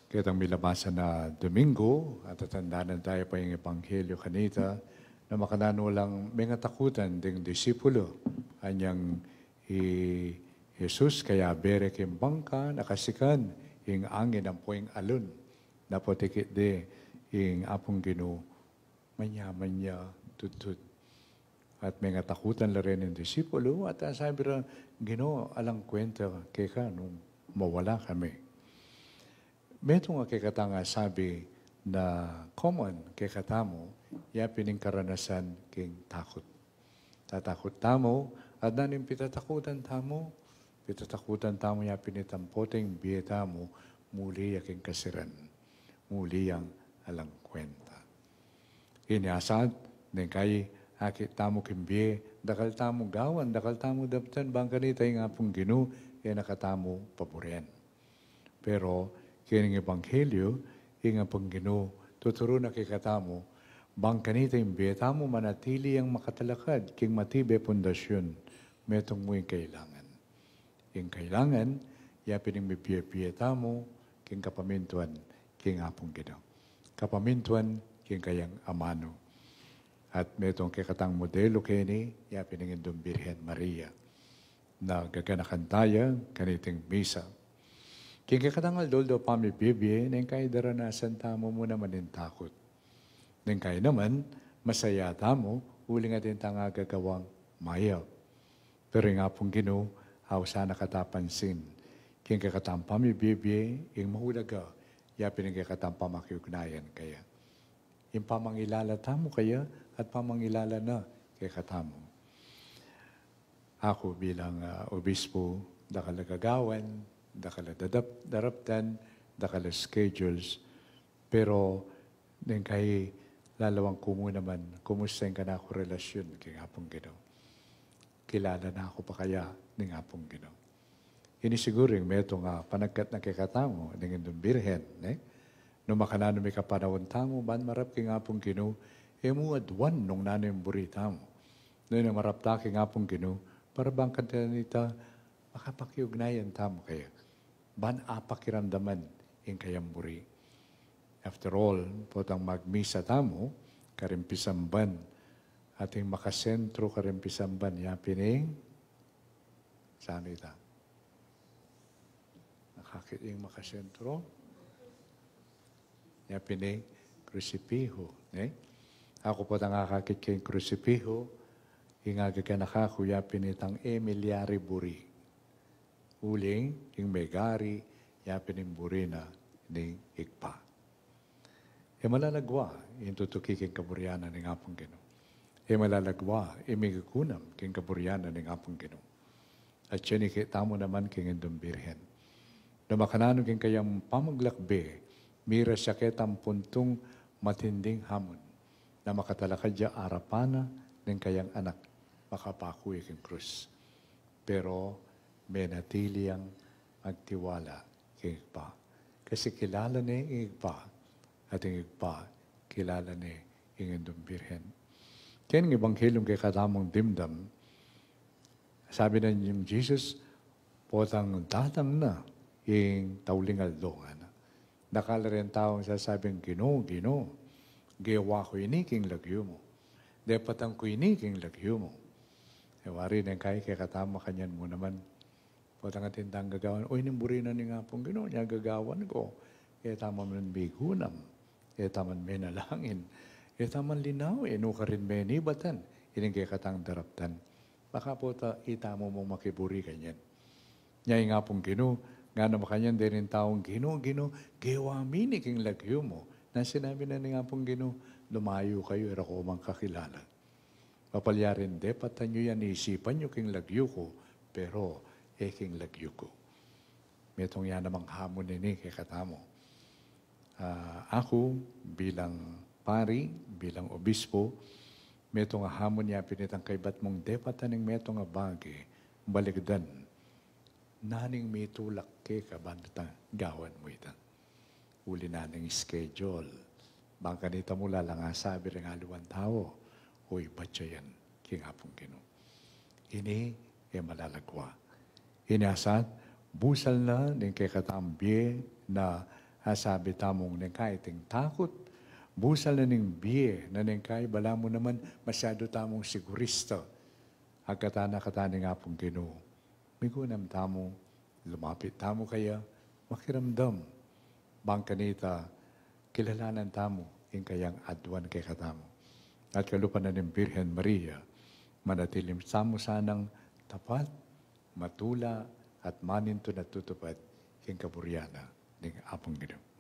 Kitang milabasa na Domingo at tatandaan tayo pa yung Ebanghelyo kanita na makanano lang mga takutan ding disipulo. Anyang Jesus kaya bere kim bangka nakasikan ing angin ang puing alun. Napotikit de ing apong Ginoo manyaman niya tutut. At mga takutan la rin ng disipulo at sabi rin, Ginoo alang kwenta kaya nung mawala kami. Meto nga kikata nga sabi na common kikatamo, ya pining karanasan king takot. Tatakot tamo, at nanin pitatakutan tamo ya pinitampoting biyeta mo, muli yaking kasiran, muli yang alang kwenta. Iniasad, ning kay akit tamo kimbiye, dakal tamo gawan, dakal tamo daptan, bangkanita yung apong Ginoo, nakatamo paboren. Pero, kining Ebanghelyo, yung apong Ginoo, tuturo na kikatamo, bang kanita yung betamo manatili ang makatalakad, king matibe pundasyon, metong mo yung kailangan. Yung kailangan, yapining may piye-piyetamo, king kapamintuan, king apong Ginoo. Kapamintuan, king kayang amano. At metong kikatang modelo kini, yapining indong Birhen Maria, na gaganakan tayo, kaniting misa. King kakatangal doldo pami bibye, neng kay daranasan tamo mo naman din takot. Neng kay naman, masaya tamo, uli nga din tanga gagawang mayaw. Pero nga pong Ginoo, haw sana katapansin. King kakatang pami bibye, ing mahulaga, yapin ang kakatang pamakiugnayan kaya. Yung pamangilala tamo kaya, at pamangilala na kay katamo. Ako bilang obispo, dakalagagawan, dakala daraptan, dakala schedules, pero din kay lalawang kumo naman, kumusta yung ka na ako relasyon kay Apong Ginoo. Kilala na ako pa kaya ng Apong Ginoo. Ini siguro yung meto nga panagkat na kikatamo ng indong birhen. No makanano may kapanawon tamo, ban marap kay Apong Ginoo, mo adwan nung nano yung burita mo. No yung marap ta kay Apong Ginoo, para bang kantanita, makapakiugnayan tamo kaya. Ban apakiramdaman yung kayamburi. After all, potang magmisa tamo, karimpisamban, ating makasentro karimpisamban, yapining, saan ita? Nakakit yung makasentro? Yapining, krusipiho. Ako po nakakakit kayong krusipiho, ingagaga nakako, yapinitang Emilyari Buri. Uling, yung megari, yapin yung burina, ng ikpa. Malalagwa, yung tutukiking kaburyanan ng Apong Ginoo. Malalagwa, imigikunam, king kaburyanan ng Apong Ginoo. At siya nikita mo naman king indong birhen. Na makanano king kayang pamaglakbe, mira siya ketang puntong matinding hamon, na makatalakad siya arapana ng kayang anak, makapakuwi king krus. Pero, may natili ang magtiwala kay Igpa. Kasi kilala ni Igpa at ang Igpa kilala ni Ingindong Birhen. Kaya ng Ebanghelyong kay katamong dimdam, sabi na yung Jesus, potang datang na yung taulingal doon. Nakala rin taong sasabing, Ginoo, gawa ko iniking lagyo mo. Depatang ko iniking lagyo mo. Wari na kay katama kanyan mo naman, potang atindang gagawan, oy, nimburi na ni nga pong Ginoo, niya gagawan ko. Kaya tama man bigunam, kaya taman may nalangin, kaya taman linaw, no ka rin may nibatan, ining kaya katang daraptan. Baka po itamo mong makiburi kanyan. Niya nga pong Ginoo, nga naman kanyan din rin taong Ginoo, gawa miniking lagyo mo. Na sinabi na ni nga pong Ginoo, lumayo kayo, era ko mang kakilala. Papalyarin, patan nyo yan, isipan nyo king lagyo ko, pero king lagyo ko. Metong yan namang hamon nini kay katamo. Ako, bilang pari, bilang obispo, metong hamon niya pinitang kay bat mong depatan ng metong abagi, baligdan, naning may tulak kay kabanda gawan mo ita. Uli na ng schedule. Bangka nita mula lang sabi rin haluan tao, uy, batya yan, king Apong Ginoo. Ini, malalagwa. Inasat, busal na din kay katambye na Sabi tamong nengkay ting takot. Busal na ning biye na nengkay bala mo naman masyado tamong sigurista. Agkatana-katani nga pong Ginoo. Migunam tamo, lumapit tamo kaya, makiramdam. Bang kanita, kilalanan tamo, in kayang adwan kay katamo. At kalupan na ng Birhen Maria, manatilim tamo sanang tapat, matula, at maninto na tutupad, king kaburyana, ng apong Ginoo.